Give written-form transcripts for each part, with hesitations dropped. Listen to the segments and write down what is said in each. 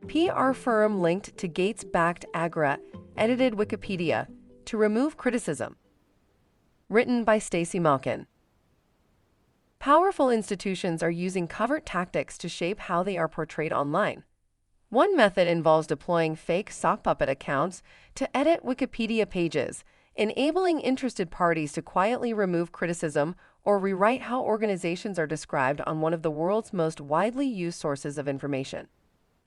PR firm linked to Gates-backed AGRA edited Wikipedia to remove criticism. Written by Stacy Malkin. Powerful institutions are using covert tactics to shape how they are portrayed online. One method involves deploying fake sock puppet accounts to edit Wikipedia pages, enabling interested parties to quietly remove criticism or rewrite how organizations are described on one of the world's most widely used sources of information.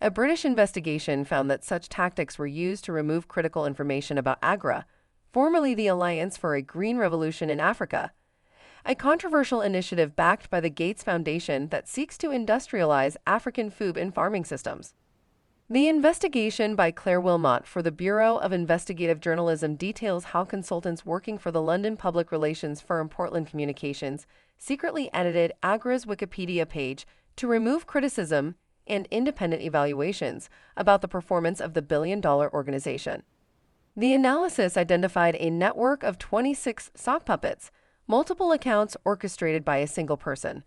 A British investigation found that such tactics were used to remove critical information about AGRA, formerly the Alliance for a Green Revolution in Africa, a controversial initiative backed by the Gates Foundation that seeks to industrialize African food and farming systems. The investigation by Claire Wilmot for the Bureau of Investigative Journalism details how consultants working for the London public relations firm Portland Communications secretly edited AGRA's Wikipedia page to remove criticism and independent evaluations about the performance of the billion-dollar organization. The analysis identified a network of 26 sock puppets, multiple accounts orchestrated by a single person,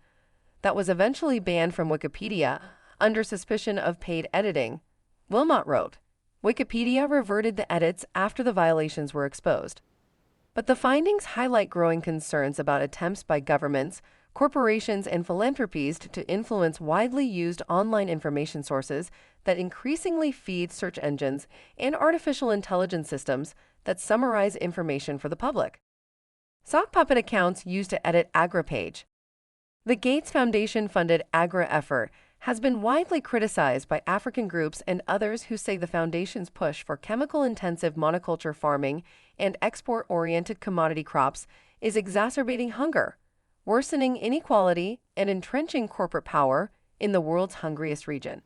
that was eventually banned from Wikipedia under suspicion of paid editing. Wilmot wrote, Wikipedia reverted the edits after the violations were exposed. But the findings highlight growing concerns about attempts by governments, corporations, and philanthropies to influence widely used online information sources that increasingly feed search engines and artificial intelligence systems that summarize information for the public. Sock puppet accounts used to edit AGRA page. The Gates Foundation-funded AGRA effort has been widely criticized by African groups and others who say the foundation's push for chemical-intensive monoculture farming and export-oriented commodity crops is exacerbating hunger, worsening inequality, and entrenching corporate power in the world's hungriest region.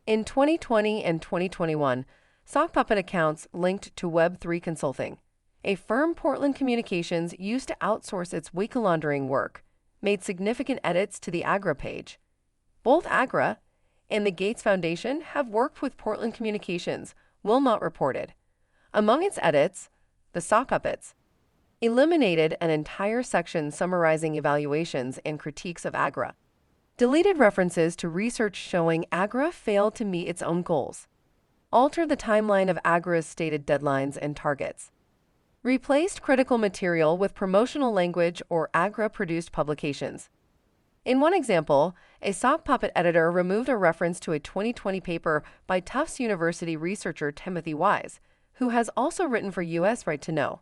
In 2020 and 2021, sock puppet accounts linked to Web3 Consulting, a firm Portland Communications used to outsource its wiki laundering work, made significant edits to the AGRA page. Both AGRA and the Gates Foundation have worked with Portland Communications, Wilmot reported. Among its edits, the sock puppets eliminated an entire section summarizing evaluations and critiques of AGRA, deleted references to research showing AGRA failed to meet its own goals, altered the timeline of AGRA's stated deadlines and targets, replaced critical material with promotional language or AGRA-produced publications. In one example, a sock puppet editor removed a reference to a 2020 paper by Tufts University researcher Timothy Wise, who has also written for U.S. Right to Know.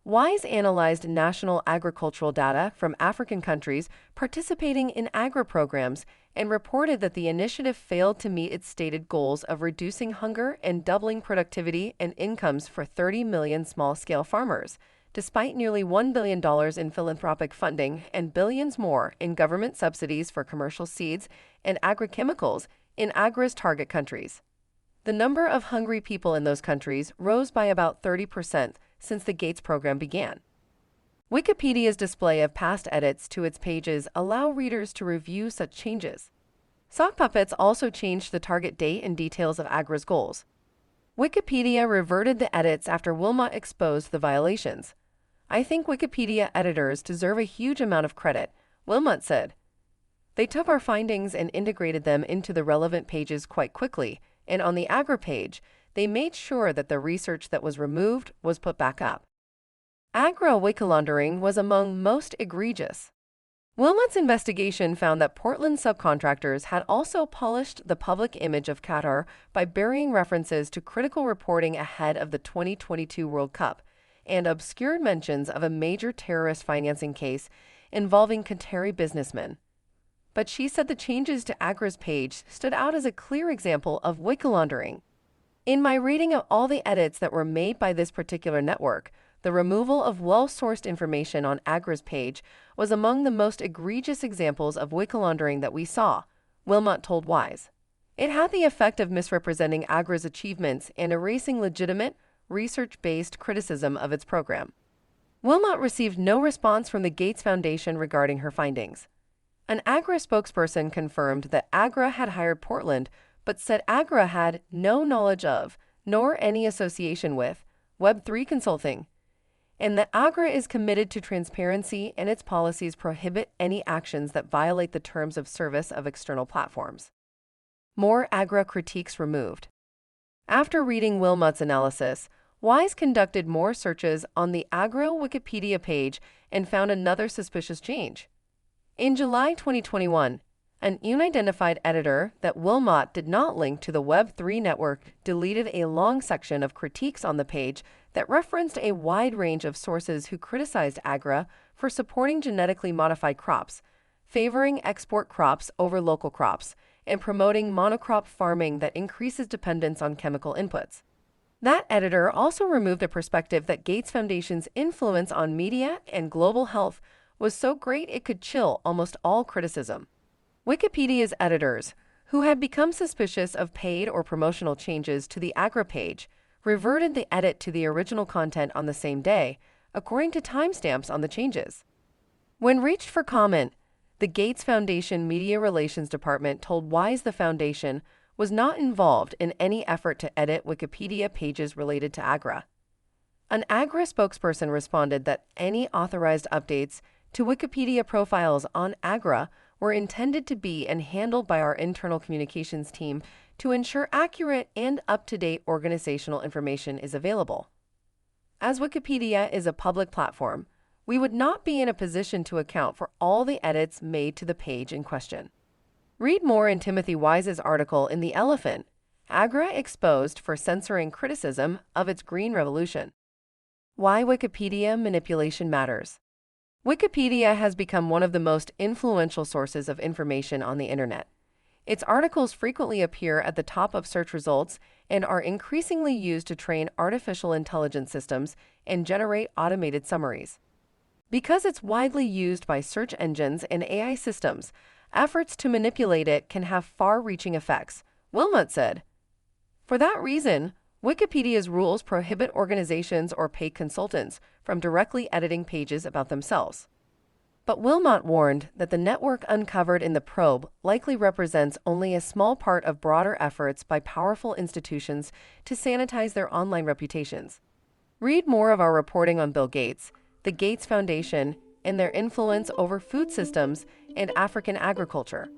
Wise analyzed national agricultural data from African countries participating in AGRA programs and reported that the initiative failed to meet its stated goals of reducing hunger and doubling productivity and incomes for 30 million small-scale farmers, despite nearly $1 billion in philanthropic funding and billions more in government subsidies for commercial seeds and agrochemicals in AGRA's target countries. The number of hungry people in those countries rose by about 30% since the Gates program began. Wikipedia's display of past edits to its pages allow readers to review such changes. Sock puppets also changed the target date and details of AGRA's goals. Wikipedia reverted the edits after Wilmot exposed the violations. I think Wikipedia editors deserve a huge amount of credit, Wilmot said. They took our findings and integrated them into the relevant pages quite quickly, and on the AGRA page, they made sure that the research that was removed was put back up. AGRA wiki laundering was among most egregious. Wilmot's investigation found that Portland subcontractors had also polished the public image of Qatar by burying references to critical reporting ahead of the 2022 World Cup and obscured mentions of a major terrorist financing case involving Qatari businessmen. But she said the changes to AGRA's page stood out as a clear example of wiki laundering. In my reading of all the edits that were made by this particular network, the removal of well-sourced information on AGRA's page was among the most egregious examples of wiki laundering that we saw, Wilmot told Wise. It had the effect of misrepresenting AGRA's achievements and erasing legitimate, research-based criticism of its program. Wilmot received no response from the Gates Foundation regarding her findings. An AGRA spokesperson confirmed that AGRA had hired Portland, but said AGRA had no knowledge of, nor any association with, Web3 Consulting, and that AGRA is committed to transparency and its policies prohibit any actions that violate the terms of service of external platforms. More AGRA critiques removed. After reading Wilmot's analysis, Wise conducted more searches on the AGRA Wikipedia page and found another suspicious change. In July 2021, an unidentified editor that Wilmot did not link to the Web3 network deleted a long section of critiques on the page that referenced a wide range of sources who criticized AGRA for supporting genetically modified crops, favoring export crops over local crops, and promoting monocrop farming that increases dependence on chemical inputs. That editor also removed the perspective that Gates Foundation's influence on media and global health was so great it could chill almost all criticism. Wikipedia's editors, who had become suspicious of paid or promotional changes to the AGRA page, reverted the edit to the original content on the same day, according to timestamps on the changes. When reached for comment, the Gates Foundation Media Relations Department told Wise the foundation was not involved in any effort to edit Wikipedia pages related to AGRA. An AGRA spokesperson responded that any authorized updates to Wikipedia profiles on AGRA were intended to be and handled by our internal communications team to ensure accurate and up-to-date organizational information is available. As Wikipedia is a public platform, we would not be in a position to account for all the edits made to the page in question. Read more in Timothy Wise's article in The Elephant, AGRA Exposed for Censoring Criticism of its Green Revolution. Why Wikipedia Manipulation Matters. Wikipedia has become one of the most influential sources of information on the internet. Its articles frequently appear at the top of search results and are increasingly used to train artificial intelligence systems and generate automated summaries. Because it's widely used by search engines and AI systems, efforts to manipulate it can have far-reaching effects, Wilmot said. For that reason, Wikipedia's rules prohibit organizations or paid consultants from directly editing pages about themselves. But Wilmot warned that the network uncovered in the probe likely represents only a small part of broader efforts by powerful institutions to sanitize their online reputations. Read more of our reporting on Bill Gates, the Gates Foundation, and their influence over food systems and African agriculture.